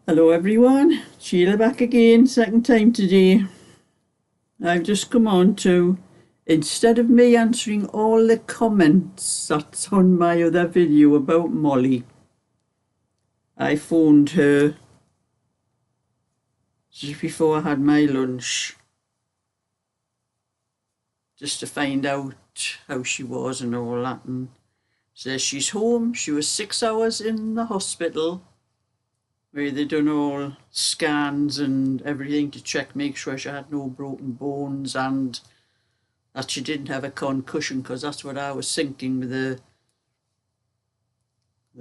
Hello everyone, Sheila back again, second time today. I've just come on to, instead of me answering all the comments that's on my other video about Molly, I phoned her just before I had my lunch, just to find out how she was and all that, and says she's home. She was 6 hours in the hospital where they done all scans and everything to check, make sure she had no broken bones and that she didn't have a concussion, because that's what I was thinking with the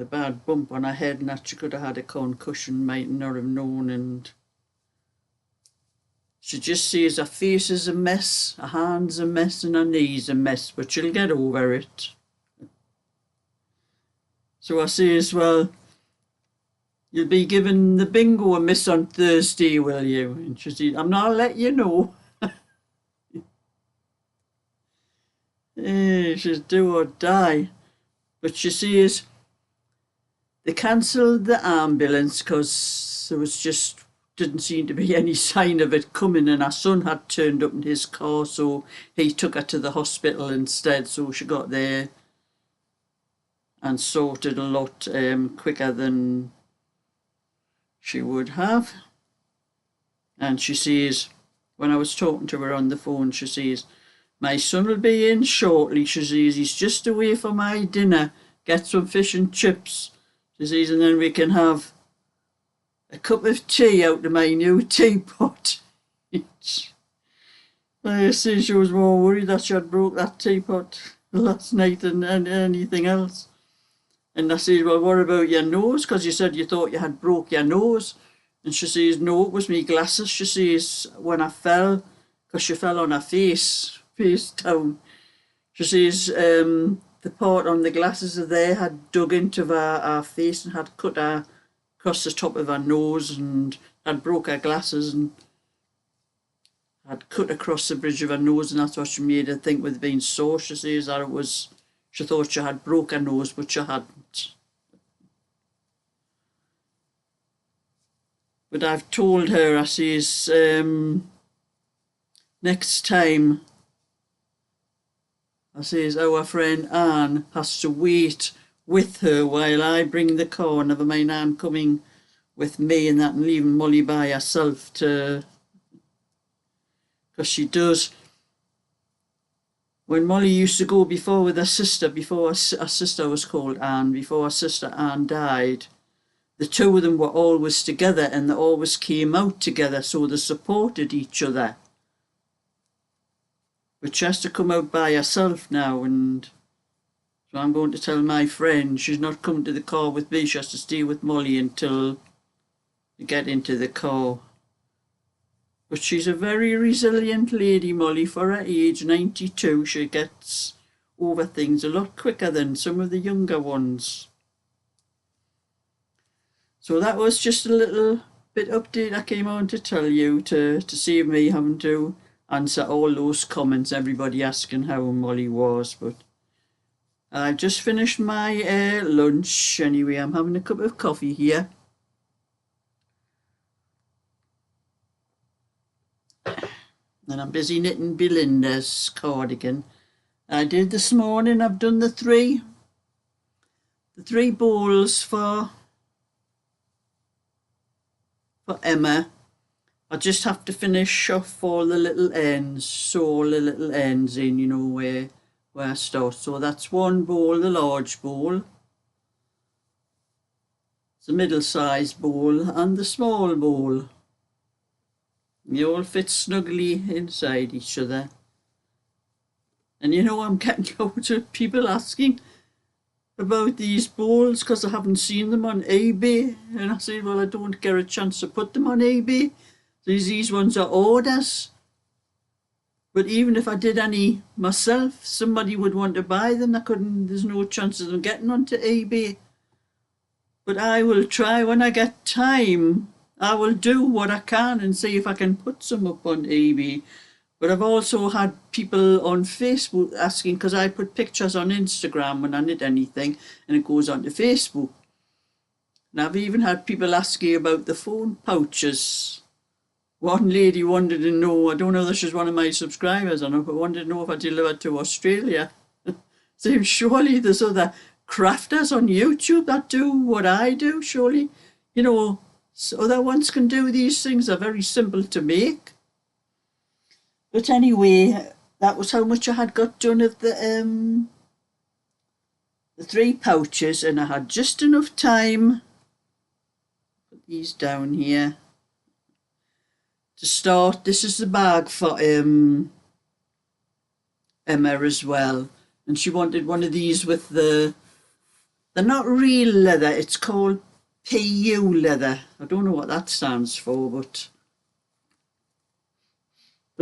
bad bump on her head, and that she could have had a concussion, might not have known. And she just says her face is a mess, her hands a mess, and her knees a mess, but she'll get over it. So I says, well, you'll be giving the bingo a miss on Thursday, will you? And she says, I'm not let you know. She's do or die. But she says they cancelled the ambulance because there was just didn't seem to be any sign of it coming, and her son had turned up in his car, so he took her to the hospital instead. So she got there and sorted a lot quicker than she would have. And she says, when I was talking to her on the phone, she says, my son will be in shortly. She says, he's just away for my dinner, get some fish and chips. She says, and then we can have a cup of tea out of my new teapot. I see she was more worried that she had broke that teapot last night than anything else. And I said, well, what about your nose? Because you said you thought you had broke your nose. And she says, no, it was me glasses. She says, when I fell, because she fell on her face down. She says, the part on the glasses of there had dug into her face and had cut her across the top of her nose, and had broke her glasses and had cut across the bridge of her nose, and that's what she made her think with being sore. She says that it was, she thought she had broke her nose, but she hadn't. But I've told her, I says, next time, I says, our friend Anne has to wait with her while I bring the car. Never mind Anne coming with me and that, and leaving Molly by herself to, because she does. When Molly used to go before with her sister, before her sister was called Anne, before her sister Anne died, the two of them were always together, and they always came out together, so they supported each other. But she has to come out by herself now, and so I'm going to tell my friend she's not coming to the car with me. She has to stay with Molly until they get into the car. But she's a very resilient lady, Molly, for her age, 92. She gets over things a lot quicker than some of the younger ones. So that was just a little bit update I came on to tell you, to save me having to answer all those comments, everybody asking how Molly was. But I've just finished my lunch anyway. I'm having a cup of coffee here. And I'm busy knitting Belinda's cardigan. I did this morning, I've done the three bowls for Emma. I just have to finish off all the little ends, sew all the little ends in, you know, where I start. So that's one bowl, the large bowl, the middle-sized bowl, and the small bowl. They all fit snugly inside each other. And you know, I'm getting loads of people asking about these bowls because I haven't seen them on eBay. And I say, well, I don't get a chance to put them on eBay. These ones are orders. But even if I did any myself, somebody would want to buy them. There's no chance of them getting onto eBay. But I will try when I get time. I will do what I can and see if I can put some up on eBay. But I've also had people on Facebook asking, because I put pictures on Instagram when I knit anything and it goes onto Facebook. And I've even had people asking about the phone pouches. One lady wanted to know, I don't know if she's one of my subscribers or not, but wanted to know if I delivered to Australia. So surely there's other crafters on YouTube that do what I do, surely. You know, other ones can do these things. They're very simple to make. But anyway, that was how much I had got done of the 3 pouches, and I had just enough time, put these down here, to start. This is the bag for Emma as well, and she wanted one of these with they're not real leather, it's called PU leather. I don't know what that stands for, but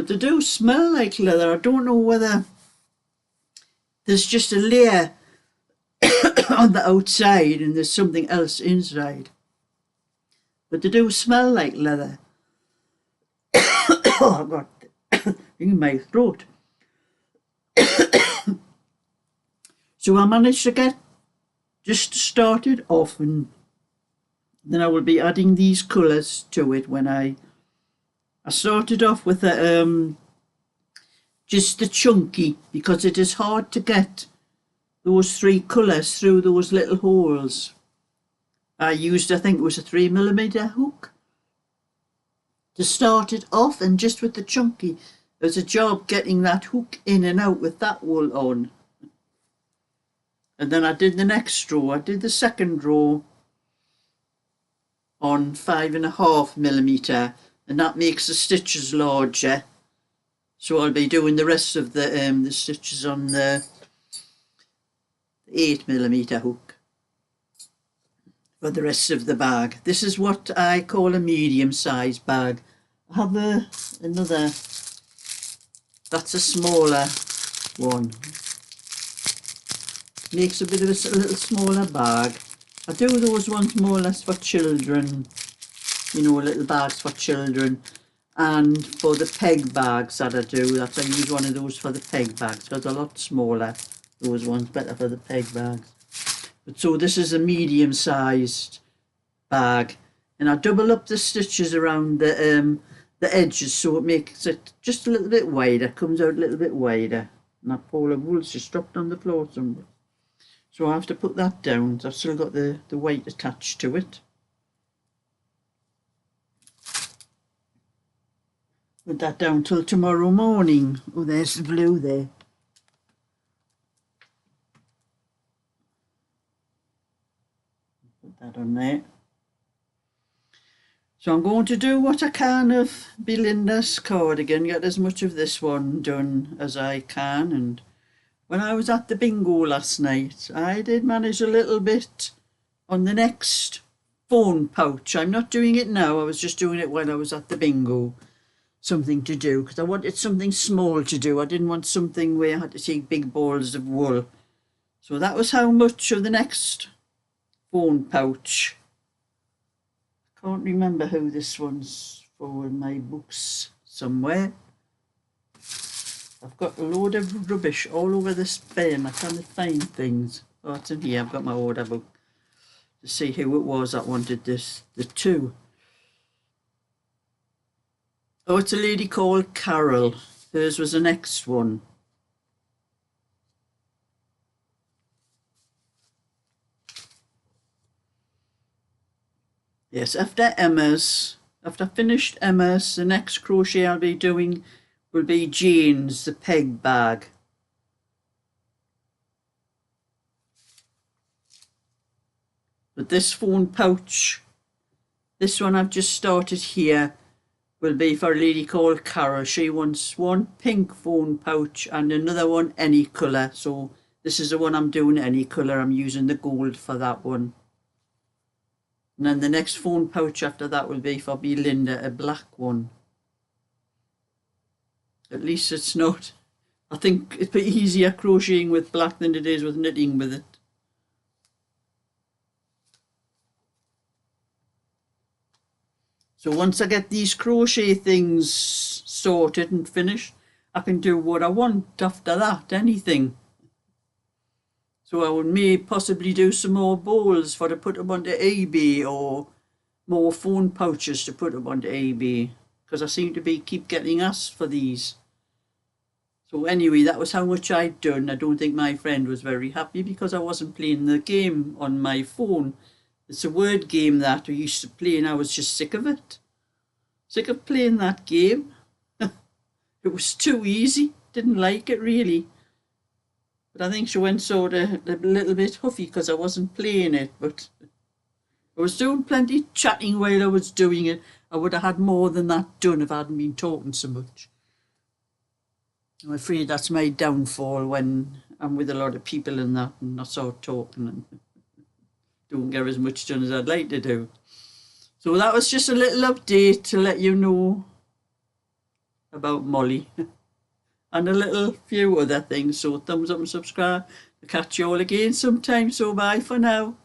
they do smell like leather. I don't know whether there's just a layer on the outside and there's something else inside, but they do smell like leather. Oh, I've got in my throat. So I managed to get just started off, and then I will be adding these colours to it. When I started off with just the chunky, because it is hard to get those 3 colours through those little holes. I used, I think it was a 3mm hook to start it off, and just with the chunky, there's a job getting that hook in and out with that wool on. And then I did the next row. I did the second row on 5.5mm, and that makes the stitches larger. So I'll be doing the rest of the stitches on the 8mm hook for the rest of the bag. This is what I call a medium-sized bag. I have another, that's a smaller one. Makes a bit of a little smaller bag. I do those ones more or less for children, you know, little bags for children, and for the peg bags that I do, I use one of those for the peg bags, because they're a lot smaller. Those ones better for the peg bags. But so this is a medium-sized bag, and I double up the stitches around the edges, so it makes it just a little bit wider, comes out a little bit wider. And that ball of wool's just dropped on the floor somewhere. So I have to put that down. I've still got the weight attached to it. Put that down till tomorrow morning. Oh, there's the blue there. Put that on there. So I'm going to do what I can of Belinda's cardigan, get as much of this one done as I can. And when I was at the bingo last night, I did manage a little bit on the next phone pouch. I'm not doing it now, I was just doing it when I was at the bingo. Something to do, because I wanted something small to do. I didn't want something where I had to take big balls of wool. So that was how much of the next phone pouch. I can't remember who this one's for in my books somewhere. I've got a load of rubbish all over this bin. I can't find things. Oh, it's in here. I've got my order book to see who it was that wanted this. The 2. Oh, it's a lady called Carol. Hers was the next one. Yes, after I finished Emma's, the next crochet I'll be doing will be Jane's, the peg bag. But this phone pouch, this one I've just started here, will be for a lady called Cara. She wants one pink phone pouch and another one any colour. So this is the one I'm doing any colour. I'm using the gold for that one. And then the next phone pouch after that will be for Belinda, a black one. At least it's not. I think it's easier crocheting with black than it is with knitting with it. So once I get these crochet things sorted and finished, I can do what I want after that, anything. So I may possibly do some more bowls for to put them onto eBay, or more phone pouches to put them onto eBay, because I seem to keep getting asked for these. So anyway, that was how much I'd done. I don't think my friend was very happy because I wasn't playing the game on my phone. It's a word game that I used to play, and I was just sick of it. Sick of playing that game. It was too easy. Didn't like it really. But I think she went sort of a little bit huffy because I wasn't playing it. But I was doing plenty chatting while I was doing it. I would have had more than that done if I hadn't been talking so much. I'm afraid that's my downfall when I'm with a lot of people and that, and not sort of talking and don't get as much done as I'd like to do. So that was just a little update to let you know about Molly and a little few other things. So thumbs up and subscribe. I'll catch you all again sometime. So bye for now.